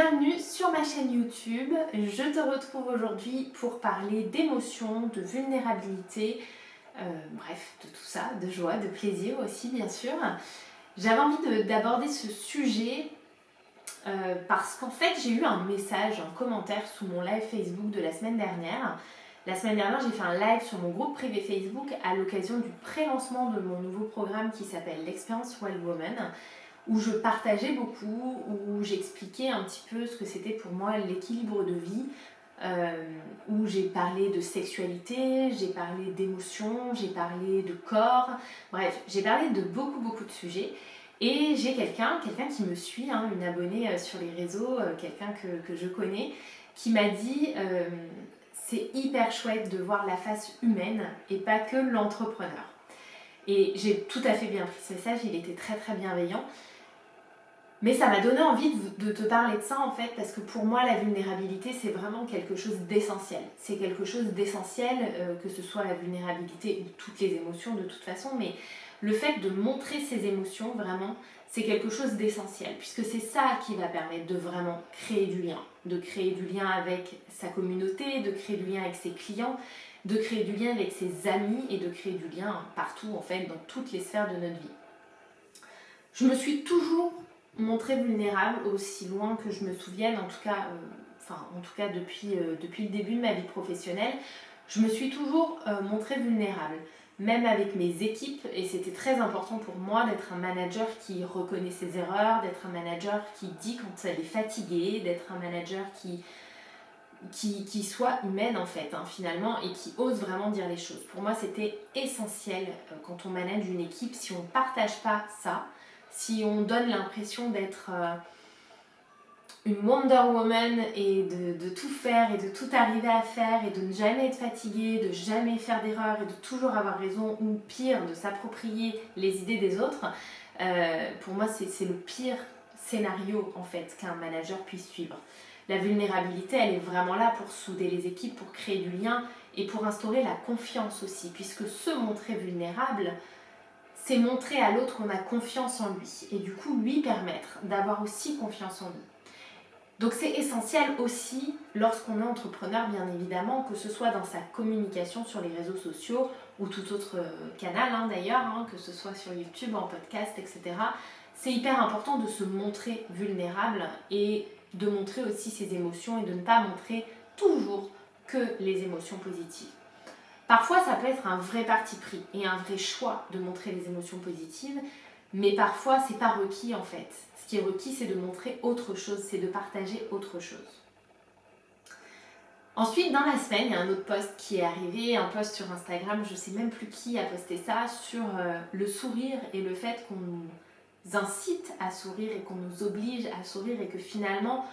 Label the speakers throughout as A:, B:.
A: Bienvenue sur ma chaîne YouTube. Je te retrouve aujourd'hui pour parler d'émotions, de vulnérabilité, bref, de tout ça, de joie, de plaisir aussi bien sûr. J'avais envie d'aborder ce sujet parce qu'en fait j'ai eu un message, un commentaire sous mon live Facebook de la semaine dernière. La semaine dernière, j'ai fait un live sur mon groupe privé Facebook à l'occasion du pré-lancement de mon nouveau programme qui s'appelle l'Expérience Wild Woman, où je partageais beaucoup, où j'expliquais un petit peu ce que c'était pour moi l'équilibre de vie, où j'ai parlé de sexualité, j'ai parlé d'émotions, j'ai parlé de corps, bref, j'ai parlé de beaucoup de sujets. Et j'ai quelqu'un qui me suit, une abonnée sur les réseaux, quelqu'un que je connais, qui m'a dit c'est hyper chouette de voir la face humaine et pas que l'entrepreneur. Et j'ai tout à fait bien pris ce message, il était très bienveillant. Mais ça m'a donné envie de te parler de ça en fait, parce que pour moi la vulnérabilité c'est vraiment quelque chose d'essentiel. C'est quelque chose d'essentiel, que ce soit la vulnérabilité ou toutes les émotions de toute façon, mais le fait de montrer ses émotions vraiment, c'est quelque chose d'essentiel, puisque c'est ça qui va permettre de vraiment créer du lien. De créer du lien avec sa communauté, de créer du lien avec ses clients, de créer du lien avec ses amis et de créer du lien partout en fait, dans toutes les sphères de notre vie. Je me suis toujours montrée vulnérable aussi loin que je me souvienne, en tout cas depuis le début de ma vie professionnelle. Je me suis toujours montrée vulnérable, même avec mes équipes, et c'était très important pour moi d'être un manager qui reconnaît ses erreurs, d'être un manager qui dit quand elle est fatiguée, d'être un manager qui soit humaine en fait, finalement, et qui ose vraiment dire les choses. Pour moi, c'était essentiel quand on manage une équipe. Si on ne partage pas ça, si on donne l'impression d'être une Wonder Woman et de tout faire et de tout arriver à faire et de ne jamais être fatiguée, de jamais faire d'erreur et de toujours avoir raison, ou pire, de s'approprier les idées des autres, pour moi c'est le pire scénario en fait qu'un manager puisse suivre. La vulnérabilité, elle est vraiment là pour souder les équipes, pour créer du lien et pour instaurer la confiance aussi, puisque se montrer vulnérable, c'est montrer à l'autre qu'on a confiance en lui et du coup lui permettre d'avoir aussi confiance en lui. Donc c'est essentiel aussi lorsqu'on est entrepreneur, bien évidemment, que ce soit dans sa communication sur les réseaux sociaux ou tout autre canal d'ailleurs, que ce soit sur YouTube, en podcast, etc. C'est hyper important de se montrer vulnérable et de montrer aussi ses émotions et de ne pas montrer toujours que les émotions positives. Parfois, ça peut être un vrai parti pris et un vrai choix de montrer les émotions positives, mais parfois, c'est pas requis en fait. Ce qui est requis, c'est de montrer autre chose, c'est de partager autre chose. Ensuite, dans la semaine, il y a un autre post qui est arrivé, un post sur Instagram, je sais même plus qui a posté ça, sur le sourire et le fait qu'on nous incite à sourire et qu'on nous oblige à sourire et que finalement,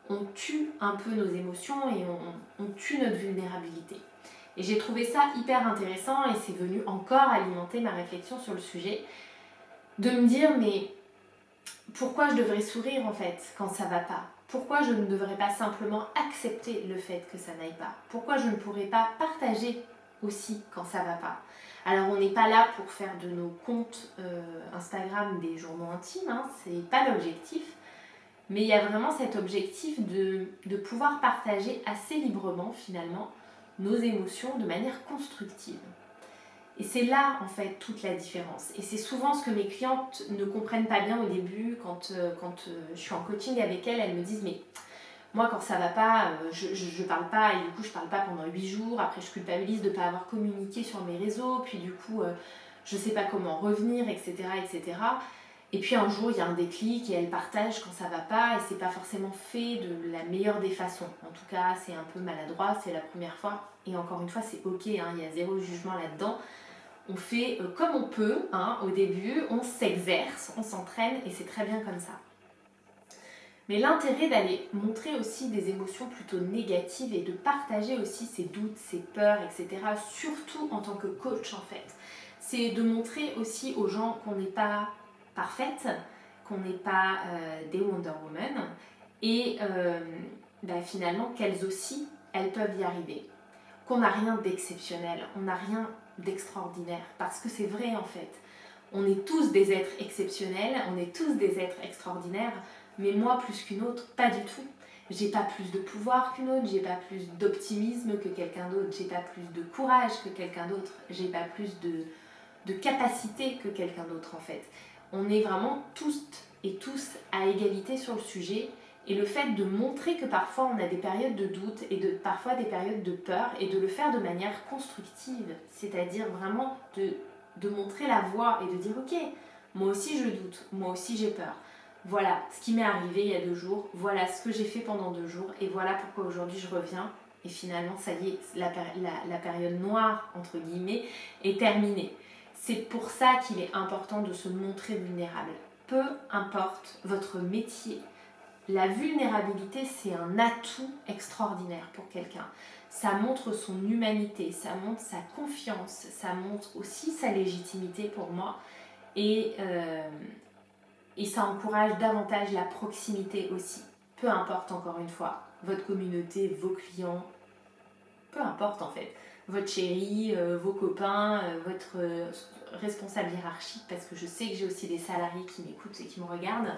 A: on tue un peu nos émotions et on tue notre vulnérabilité. Et j'ai trouvé ça hyper intéressant et c'est venu encore alimenter ma réflexion sur le sujet, de me dire mais pourquoi je devrais sourire en fait quand ça va pas? Pourquoi je ne devrais pas simplement accepter le fait que ça n'aille pas? Pourquoi je ne pourrais pas partager aussi quand ça va pas? Alors on n'est pas là pour faire de nos comptes Instagram des journaux intimes, c'est pas l'objectif. Mais il y a vraiment cet objectif de pouvoir partager assez librement finalement nos émotions de manière constructive. Et c'est là en fait toute la différence. Et c'est souvent ce que mes clientes ne comprennent pas bien au début quand je suis en coaching avec elles. Elles me disent mais moi quand ça va pas, je parle pas et du coup je parle pas pendant 8 jours. Après je culpabilise de ne pas avoir communiqué sur mes réseaux. Puis du coup je sais pas comment revenir, etc. etc. Et puis un jour il y a un déclic et elles partagent quand ça va pas et c'est pas forcément fait de la meilleure des façons. En tout cas c'est un peu maladroit, c'est la première fois et encore une fois c'est ok, il y a zéro jugement là-dedans. On fait comme on peut au début, on s'exerce, on s'entraîne et c'est très bien comme ça. Mais l'intérêt d'aller montrer aussi des émotions plutôt négatives et de partager aussi ses doutes, ses peurs, etc. surtout en tant que coach en fait, c'est de montrer aussi aux gens qu'on n'est pas parfaite, qu'on n'est pas des Wonder Woman et finalement qu'elles aussi, elles peuvent y arriver. Qu'on n'a rien d'exceptionnel, on n'a rien d'extraordinaire parce que c'est vrai en fait. On est tous des êtres exceptionnels, on est tous des êtres extraordinaires, mais moi plus qu'une autre, pas du tout. j'ai pas plus de pouvoir qu'une autre, j'ai pas plus d'optimisme que quelqu'un d'autre, j'ai pas plus de courage que quelqu'un d'autre, j'ai pas plus de capacité que quelqu'un d'autre en fait. On est vraiment tous et tous à égalité sur le sujet. Et le fait de montrer que parfois on a des périodes de doute et parfois des périodes de peur et de le faire de manière constructive, c'est-à-dire vraiment de montrer la voie et de dire ok, moi aussi je doute, moi aussi j'ai peur. Voilà ce qui m'est arrivé il y a 2 jours, voilà ce que j'ai fait pendant 2 jours et voilà pourquoi aujourd'hui je reviens. Et finalement, ça y est, la période noire, entre guillemets, est terminée. C'est pour ça qu'il est important de se montrer vulnérable. Peu importe votre métier, la vulnérabilité, c'est un atout extraordinaire pour quelqu'un. Ça montre son humanité, ça montre sa confiance, ça montre aussi sa légitimité pour moi. Et ça encourage davantage la proximité aussi. Peu importe, encore une fois, votre communauté, vos clients, peu importe en fait. Votre chéri, vos copains, votre responsable hiérarchique, parce que je sais que j'ai aussi des salariés qui m'écoutent et qui me regardent.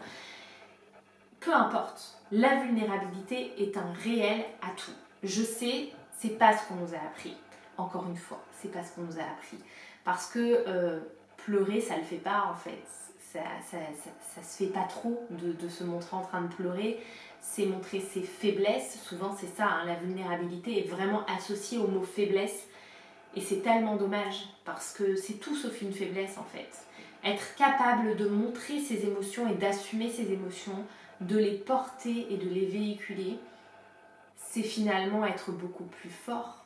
A: Peu importe, la vulnérabilité est un réel atout. Je sais, c'est pas ce qu'on nous a appris. Encore une fois, c'est pas ce qu'on nous a appris. Parce que pleurer, ça le fait pas en fait. Ça se fait pas trop de se montrer en train de pleurer. C'est montrer ses faiblesses. Souvent, c'est ça, hein, la vulnérabilité est vraiment associée au mot faiblesse. Et c'est tellement dommage parce que c'est tout sauf une faiblesse en fait. Être capable de montrer ses émotions et d'assumer ses émotions, de les porter et de les véhiculer, c'est finalement être beaucoup plus fort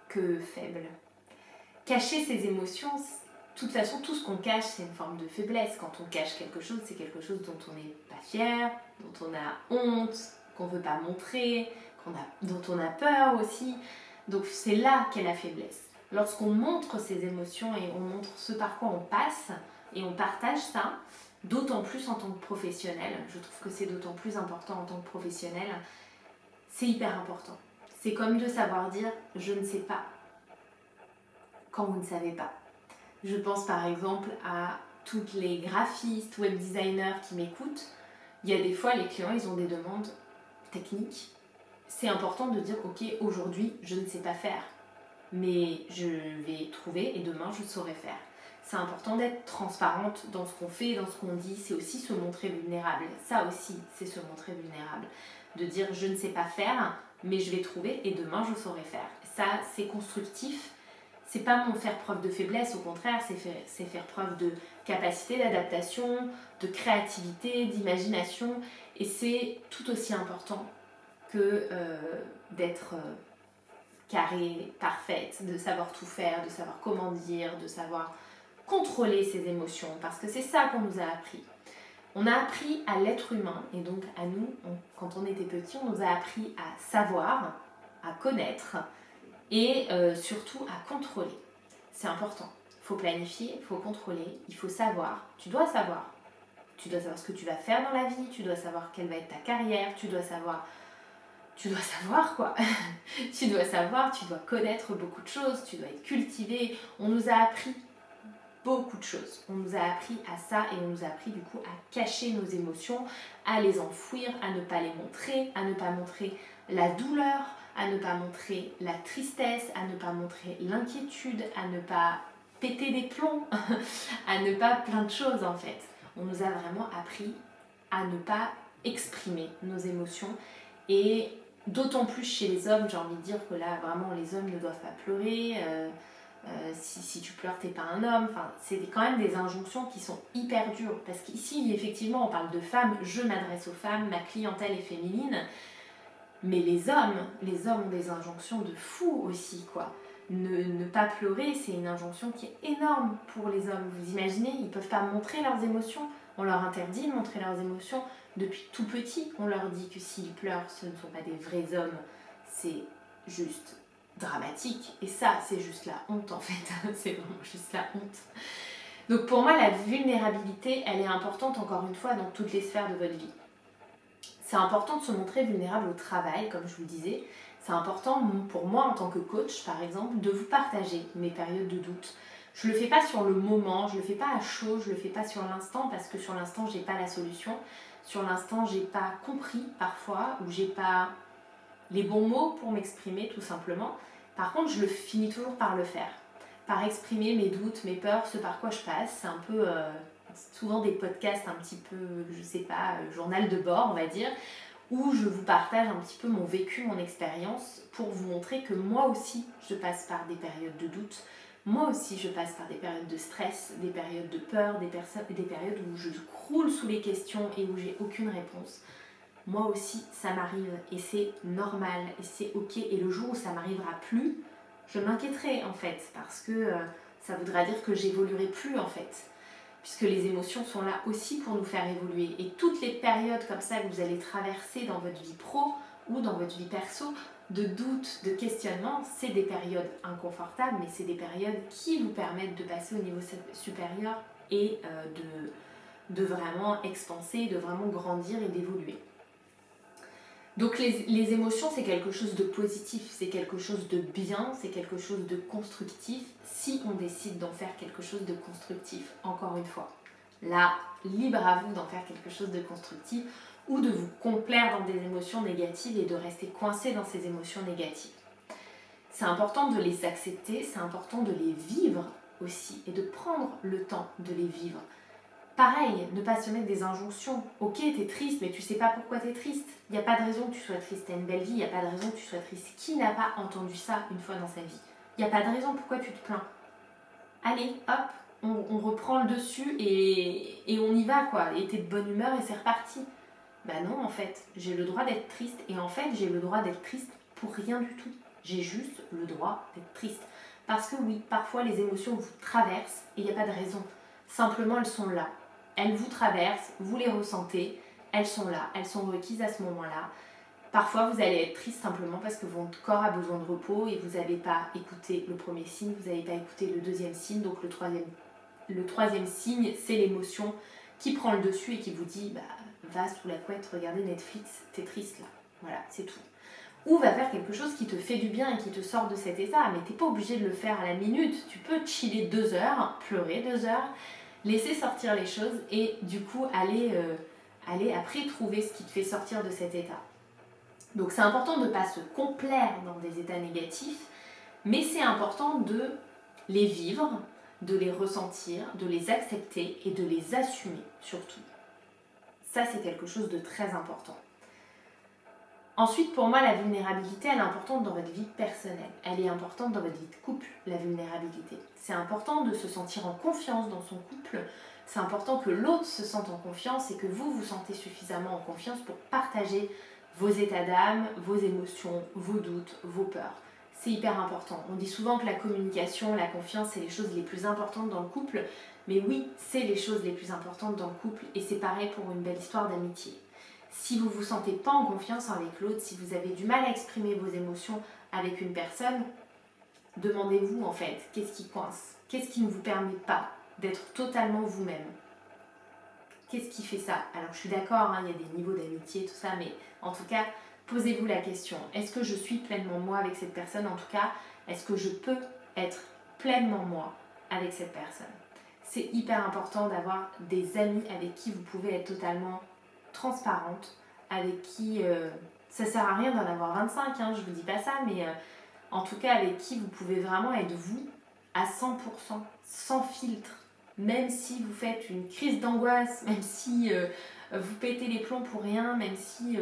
A: que faible. Cacher ses émotions, de toute façon, tout ce qu'on cache, c'est une forme de faiblesse. Quand on cache quelque chose, c'est quelque chose dont on n'est pas fier, dont on a honte, qu'on ne veut pas montrer, dont on a peur aussi. Donc c'est là qu'est la faiblesse. Lorsqu'on montre ses émotions et on montre ce par quoi on passe et on partage ça, d'autant plus en tant que professionnel, je trouve que c'est d'autant plus important en tant que professionnel, c'est hyper important. C'est comme de savoir dire « je ne sais pas » quand vous ne savez pas. Je pense par exemple à toutes les graphistes, web designers qui m'écoutent. Il y a des fois, les clients, ils ont des demandes techniques. C'est important de dire « ok, aujourd'hui, je ne sais pas faire, mais je vais trouver et demain, je saurai faire ». C'est important d'être transparente dans ce qu'on fait, dans ce qu'on dit. C'est aussi se montrer vulnérable. Ça aussi, c'est se montrer vulnérable. De dire je ne sais pas faire, mais je vais trouver et demain je saurai faire. Ça, c'est constructif. C'est pas mon faire preuve de faiblesse, au contraire, c'est faire preuve de capacité d'adaptation, de créativité, d'imagination. Et c'est tout aussi important que d'être carrée, parfaite, de savoir tout faire, de savoir comment dire, de savoir contrôler ses émotions, parce que c'est ça qu'on nous a appris. On a appris à l'être humain, et donc à nous, quand on était petit, on nous a appris à savoir, à connaître, et surtout à contrôler. C'est important. Il faut planifier, il faut contrôler, il faut savoir. Tu dois savoir. Tu dois savoir ce que tu vas faire dans la vie, tu dois savoir quelle va être ta carrière, tu dois savoir quoi. Tu dois savoir, tu dois connaître beaucoup de choses, tu dois être cultivé. On nous a appris beaucoup de choses. On nous a appris à ça et on nous a appris du coup à cacher nos émotions, à les enfouir, à ne pas les montrer, à ne pas montrer la douleur, à ne pas montrer la tristesse, à ne pas montrer l'inquiétude, à ne pas péter des plombs, à ne pas plein de choses en fait. On nous a vraiment appris à ne pas exprimer nos émotions et d'autant plus chez les hommes, j'ai envie de dire que là vraiment les hommes ne doivent pas pleurer. Si tu pleures, t'es pas un homme. Enfin, c'est quand même des injonctions qui sont hyper dures. Parce qu'ici, effectivement, on parle de femmes, je m'adresse aux femmes, ma clientèle est féminine. Mais les hommes ont des injonctions de fou aussi, quoi. Ne pas pleurer, c'est une injonction qui est énorme pour les hommes. Vous imaginez, ils peuvent pas montrer leurs émotions. On leur interdit de montrer leurs émotions. Depuis tout petit, on leur dit que s'ils pleurent, ce ne sont pas des vrais hommes. C'est juste dramatique. Et ça, c'est juste la honte en fait. C'est vraiment juste la honte. Donc pour moi, la vulnérabilité, elle est importante encore une fois dans toutes les sphères de votre vie. C'est important de se montrer vulnérable au travail, comme je vous le disais. C'est important pour moi en tant que coach, par exemple, de vous partager mes périodes de doute. Je ne le fais pas sur le moment, je ne le fais pas à chaud, je ne le fais pas sur l'instant parce que sur l'instant, je n'ai pas la solution. sur l'instant j'ai pas compris parfois, ou j'ai pas les bons mots pour m'exprimer tout simplement. Par contre, je finis toujours par le faire, par exprimer mes doutes, mes peurs, ce par quoi je passe. C'est un peu souvent des podcasts un petit peu, je sais pas, journal de bord on va dire, où je vous partage un petit peu mon vécu, mon expérience, pour vous montrer que moi aussi je passe par des périodes de doute, moi aussi je passe par des périodes de stress, des périodes de peur, des périodes où je croule sous les questions et où j'ai aucune réponse. Moi aussi ça m'arrive et c'est normal et c'est ok, et le jour où ça m'arrivera plus, je m'inquiéterai en fait, parce que ça voudra dire que j'évoluerai plus en fait, puisque les émotions sont là aussi pour nous faire évoluer. Et toutes les périodes comme ça que vous allez traverser dans votre vie pro ou dans votre vie perso, de doute, de questionnement, c'est des périodes inconfortables, mais c'est des périodes qui vous permettent de passer au niveau supérieur et de vraiment expanser, de vraiment grandir et d'évoluer. Donc les émotions, c'est quelque chose de positif, c'est quelque chose de bien, c'est quelque chose de constructif, si on décide d'en faire quelque chose de constructif, encore une fois. Là, libre à vous d'en faire quelque chose de constructif ou de vous complaire dans des émotions négatives et de rester coincé dans ces émotions négatives. C'est important de les accepter, c'est important de les vivre aussi et de prendre le temps de les vivre. Pareil, ne pas se mettre des injonctions. Ok, t'es triste, mais tu sais pas pourquoi t'es triste. Il n'y a pas de raison que tu sois triste, t'as une belle vie, il n'y a pas de raison que tu sois triste. Qui n'a pas entendu ça une fois dans sa vie? Il n'y a pas de raison pourquoi tu te plains. Allez, hop, on reprend le dessus et on y va quoi. Et t'es de bonne humeur et c'est reparti. Bah non, en fait, j'ai le droit d'être triste. Et en fait, j'ai le droit d'être triste pour rien du tout. J'ai juste le droit d'être triste. Parce que oui, parfois les émotions vous traversent et il n'y a pas de raison. Simplement, elles sont là. Elles vous traversent, vous les ressentez, elles sont là, elles sont requises à ce moment-là. Parfois, vous allez être triste simplement parce que votre corps a besoin de repos et vous n'avez pas écouté le premier signe, vous n'avez pas écouté le deuxième signe. Donc le troisième signe, c'est l'émotion qui prend le dessus et qui vous dit bah, va sous la couette, regardez Netflix, t'es triste là. Voilà, c'est tout. Ou va faire quelque chose qui te fait du bien et qui te sort de cet état. Mais t'es pas obligé de le faire à la minute. Tu peux chiller 2 heures, pleurer 2 heures, laisser sortir les choses et du coup aller après trouver ce qui te fait sortir de cet état. Donc c'est important de ne pas se complaire dans des états négatifs, mais c'est important de les vivre, de les ressentir, de les accepter et de les assumer surtout. Ça c'est quelque chose de très important. Ensuite, pour moi, la vulnérabilité, elle est importante dans votre vie personnelle. Elle est importante dans votre vie de couple, la vulnérabilité. C'est important de se sentir en confiance dans son couple. C'est important que l'autre se sente en confiance et que vous vous sentez suffisamment en confiance pour partager vos états d'âme, vos émotions, vos doutes, vos peurs. C'est hyper important. On dit souvent que la communication, la confiance, c'est les choses les plus importantes dans le couple. Mais oui, c'est les choses les plus importantes dans le couple et c'est pareil pour une belle histoire d'amitié. Si vous ne vous sentez pas en confiance avec l'autre, si vous avez du mal à exprimer vos émotions avec une personne, demandez-vous en fait, qu'est-ce qui coince? Qu'est-ce qui ne vous permet pas d'être totalement vous-même? Qu'est-ce qui fait ça? Alors je suis d'accord, il y a des niveaux d'amitié, tout ça, mais en tout cas, posez-vous la question. Est-ce que je suis pleinement moi avec cette personne? En tout cas, est-ce que je peux être pleinement moi avec cette personne? C'est hyper important d'avoir des amis avec qui vous pouvez être totalement transparente, avec qui ça sert à rien d'en avoir 25, je vous dis pas ça, mais en tout cas avec qui vous pouvez vraiment être vous à 100%, sans filtre, même si vous faites une crise d'angoisse, même si vous pétez les plombs pour rien, même si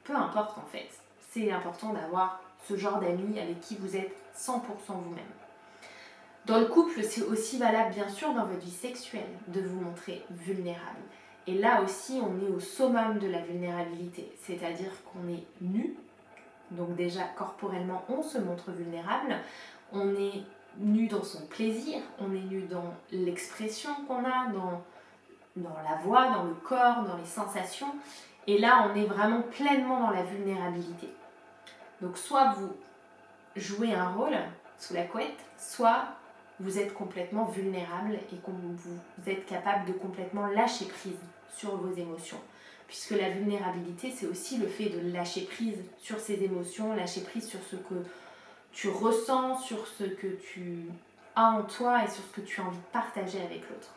A: peu importe en fait, c'est important d'avoir ce genre d'amis avec qui vous êtes 100% vous-même. Dans le couple, c'est aussi valable bien sûr dans votre vie sexuelle de vous montrer vulnérable. Et là aussi, on est au summum de la vulnérabilité, c'est-à-dire qu'on est nu, donc déjà corporellement, on se montre vulnérable, on est nu dans son plaisir, on est nu dans l'expression qu'on a, dans la voix, dans le corps, dans les sensations, et là, on est vraiment pleinement dans la vulnérabilité. Donc soit vous jouez un rôle sous la couette, soit vous êtes complètement vulnérable et que vous êtes capable de complètement lâcher prise sur vos émotions. Puisque la vulnérabilité, c'est aussi le fait de lâcher prise sur ses émotions, lâcher prise sur ce que tu ressens, sur ce que tu as en toi et sur ce que tu as envie de partager avec l'autre.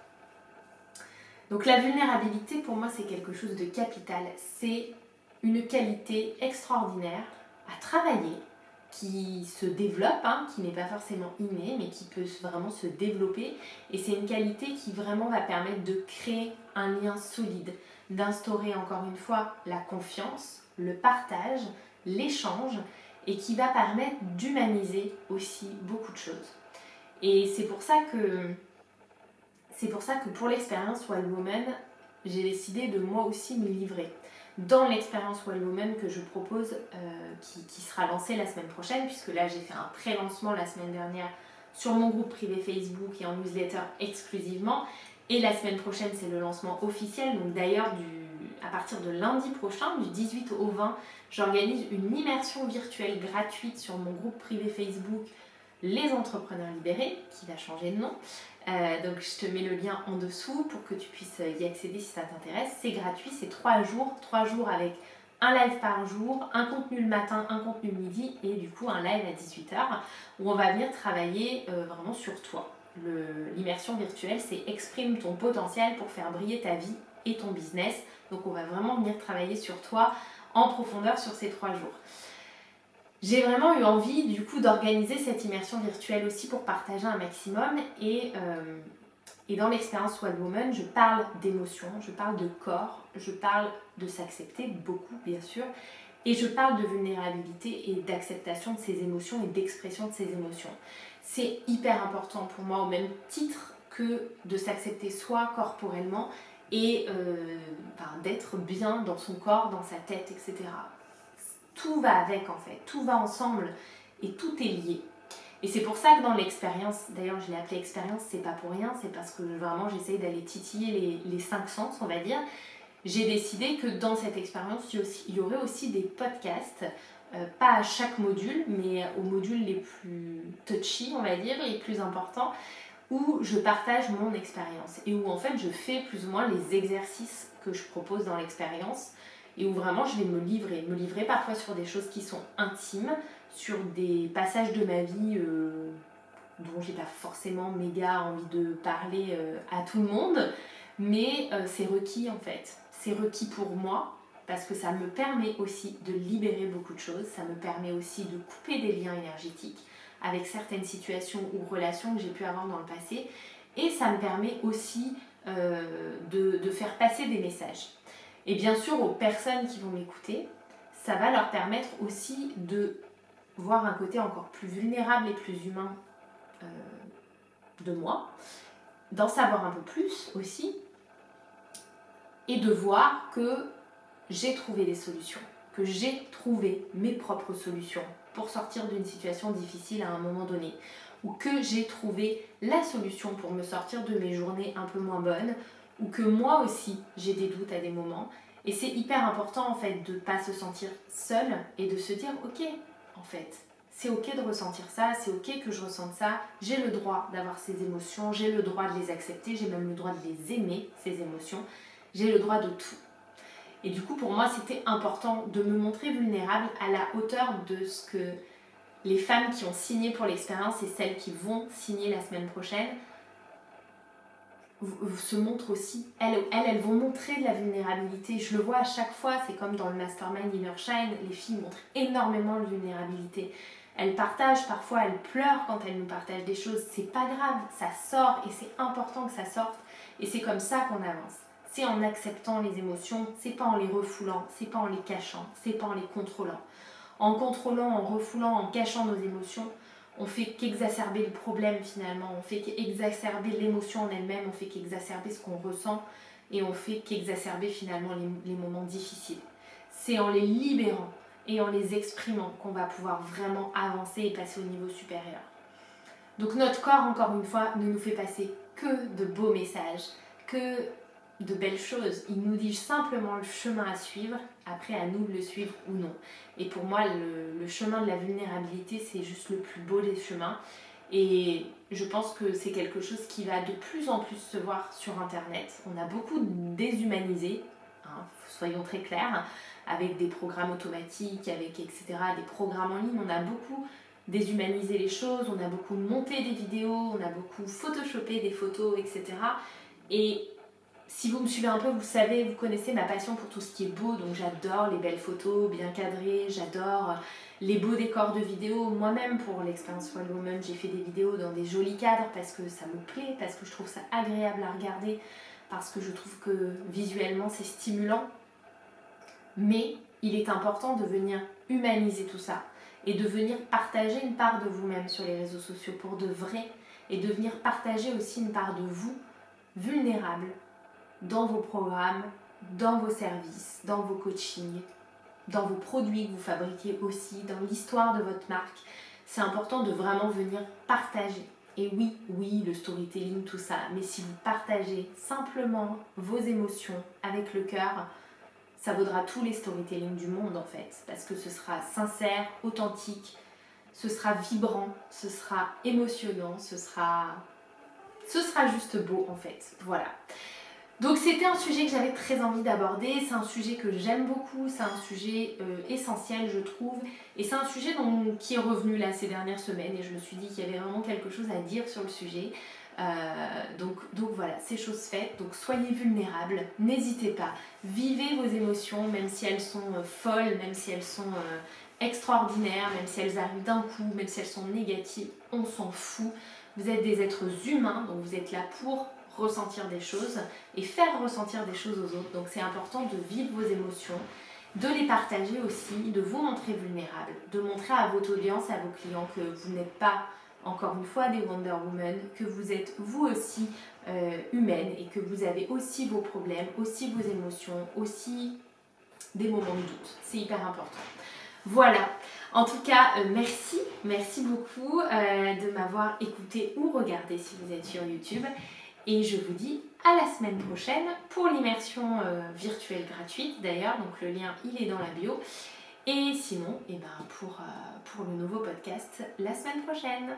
A: Donc la vulnérabilité, pour moi, c'est quelque chose de capital. C'est une qualité extraordinaire à travailler, qui se développe, qui n'est pas forcément innée, mais qui peut vraiment se développer. Et c'est une qualité qui vraiment va permettre de créer un lien solide, d'instaurer encore une fois la confiance, le partage, l'échange, et qui va permettre d'humaniser aussi beaucoup de choses. Et c'est pour ça que pour l'expérience Wild Woman, j'ai décidé de moi aussi me livrer. Dans l'expérience Wild Woman que je propose, qui sera lancée la semaine prochaine, puisque là j'ai fait un pré-lancement la semaine dernière sur mon groupe privé Facebook et en newsletter exclusivement, et la semaine prochaine c'est le lancement officiel. Donc d'ailleurs à partir de lundi prochain, du 18 au 20, j'organise une immersion virtuelle gratuite sur mon groupe privé Facebook Les Entrepreneurs Libérés, qui va changer de nom. Donc je te mets le lien en dessous pour que tu puisses y accéder si ça t'intéresse. C'est gratuit, c'est 3 jours avec un live par jour, un contenu le matin, un contenu le midi et du coup un live à 18h où on va venir travailler vraiment sur toi. L'immersion virtuelle, c'est exprime ton potentiel pour faire briller ta vie et ton business. Donc on va vraiment venir travailler sur toi en profondeur sur ces 3 jours. J'ai vraiment eu envie du coup d'organiser cette immersion virtuelle aussi pour partager un maximum et dans l'expérience Wild Woman, je parle d'émotions, je parle de corps, je parle de s'accepter, beaucoup bien sûr, et je parle de vulnérabilité et d'acceptation de ses émotions et d'expression de ses émotions. C'est hyper important pour moi au même titre que de s'accepter soi corporellement et d'être bien dans son corps, dans sa tête, etc. Tout va avec en fait, tout va ensemble et tout est lié. Et c'est pour ça que dans l'expérience, d'ailleurs je l'ai appelée expérience, c'est pas pour rien, c'est parce que vraiment j'essaye d'aller titiller les 5 sens, on va dire. J'ai décidé que dans cette expérience, il y aurait aussi des podcasts, pas à chaque module, mais aux modules les plus touchy, on va dire, les plus importants, où je partage mon expérience et où en fait je fais plus ou moins les exercices que je propose dans l'expérience et où vraiment je vais me livrer parfois sur des choses qui sont intimes, sur des passages de ma vie dont j'ai pas forcément méga envie de parler à tout le monde, mais c'est requis en fait, c'est requis pour moi parce que ça me permet aussi de libérer beaucoup de choses, ça me permet aussi de couper des liens énergétiques avec certaines situations ou relations que j'ai pu avoir dans le passé et ça me permet aussi de faire passer des messages. Et bien sûr, aux personnes qui vont m'écouter, ça va leur permettre aussi de voir un côté encore plus vulnérable et plus humain de moi, d'en savoir un peu plus aussi, et de voir que j'ai trouvé des solutions, que j'ai trouvé mes propres solutions pour sortir d'une situation difficile à un moment donné, ou que j'ai trouvé la solution pour me sortir de mes journées un peu moins bonnes, ou que moi aussi j'ai des doutes à des moments. Et c'est hyper important en fait de ne pas se sentir seul et de se dire ok, en fait, c'est ok de ressentir ça, c'est ok que je ressente ça, j'ai le droit d'avoir ces émotions, j'ai le droit de les accepter, j'ai même le droit de les aimer, ces émotions, j'ai le droit de tout. Et du coup pour moi c'était important de me montrer vulnérable à la hauteur de ce que les femmes qui ont signé pour l'expérience et celles qui vont signer la semaine prochaine se montrent aussi, elles vont montrer de la vulnérabilité. Je le vois à chaque fois, c'est comme dans le Mastermind Inner Shine, les filles montrent énormément de vulnérabilité. Elles partagent, parfois elles pleurent quand elles nous partagent des choses, c'est pas grave, ça sort et c'est important que ça sorte et c'est comme ça qu'on avance. C'est en acceptant les émotions, c'est pas en les refoulant, c'est pas en les cachant, c'est pas en les contrôlant. En contrôlant, en refoulant, en cachant nos émotions, on fait qu'exacerber le problème finalement, on fait qu'exacerber l'émotion en elle-même, on fait qu'exacerber ce qu'on ressent et on fait qu'exacerber finalement les moments difficiles. C'est en les libérant et en les exprimant qu'on va pouvoir vraiment avancer et passer au niveau supérieur. Donc notre corps, encore une fois, ne nous fait passer que de beaux messages, que de belles choses. Il nous dit simplement le chemin à suivre, après à nous de le suivre ou non. Et pour moi, le chemin de la vulnérabilité, c'est juste le plus beau des chemins. Et je pense que c'est quelque chose qui va de plus en plus se voir sur Internet. On a beaucoup déshumanisé, soyons très clairs, avec des programmes automatiques, avec etc., des programmes en ligne. On a beaucoup déshumanisé les choses, on a beaucoup monté des vidéos, on a beaucoup photoshopé des photos, etc. Et si vous me suivez un peu, vous savez, vous connaissez ma passion pour tout ce qui est beau, donc j'adore les belles photos bien cadrées, j'adore les beaux décors de vidéos. Moi-même, pour l'expérience Wild Woman, j'ai fait des vidéos dans des jolis cadres parce que ça me plaît, parce que je trouve ça agréable à regarder, parce que je trouve que visuellement c'est stimulant. Mais il est important de venir humaniser tout ça et de venir partager une part de vous-même sur les réseaux sociaux pour de vrai, et de venir partager aussi une part de vous vulnérable dans vos programmes, dans vos services, dans vos coachings, dans vos produits que vous fabriquez aussi, dans l'histoire de votre marque. C'est important de vraiment venir partager. Et oui, le storytelling, tout ça, mais si vous partagez simplement vos émotions avec le cœur, ça vaudra tous les storytelling du monde en fait, parce que ce sera sincère, authentique, ce sera vibrant, ce sera émotionnant, ce sera juste beau en fait, voilà. Donc c'était un sujet que j'avais très envie d'aborder, c'est un sujet que j'aime beaucoup, c'est un sujet essentiel je trouve, et c'est un sujet qui est revenu là ces dernières semaines, et je me suis dit qu'il y avait vraiment quelque chose à dire sur le sujet. Donc voilà, c'est chose faite, donc soyez vulnérables, n'hésitez pas, vivez vos émotions, même si elles sont folles, même si elles sont extraordinaires, même si elles arrivent d'un coup, même si elles sont négatives, on s'en fout. Vous êtes des êtres humains, donc vous êtes là pour ressentir des choses et faire ressentir des choses aux autres. Donc c'est important de vivre vos émotions, de les partager aussi, de vous montrer vulnérable, de montrer à votre audience, à vos clients que vous n'êtes pas, encore une fois, des Wonder Woman, que vous êtes vous aussi humaine et que vous avez aussi vos problèmes, aussi vos émotions, aussi des moments de doute. C'est hyper important. Voilà, en tout cas, merci beaucoup de m'avoir écouté ou regardé si vous êtes sur YouTube. Et je vous dis à la semaine prochaine pour l'immersion virtuelle gratuite d'ailleurs, donc le lien il est dans la bio. Et sinon, pour le nouveau podcast la semaine prochaine.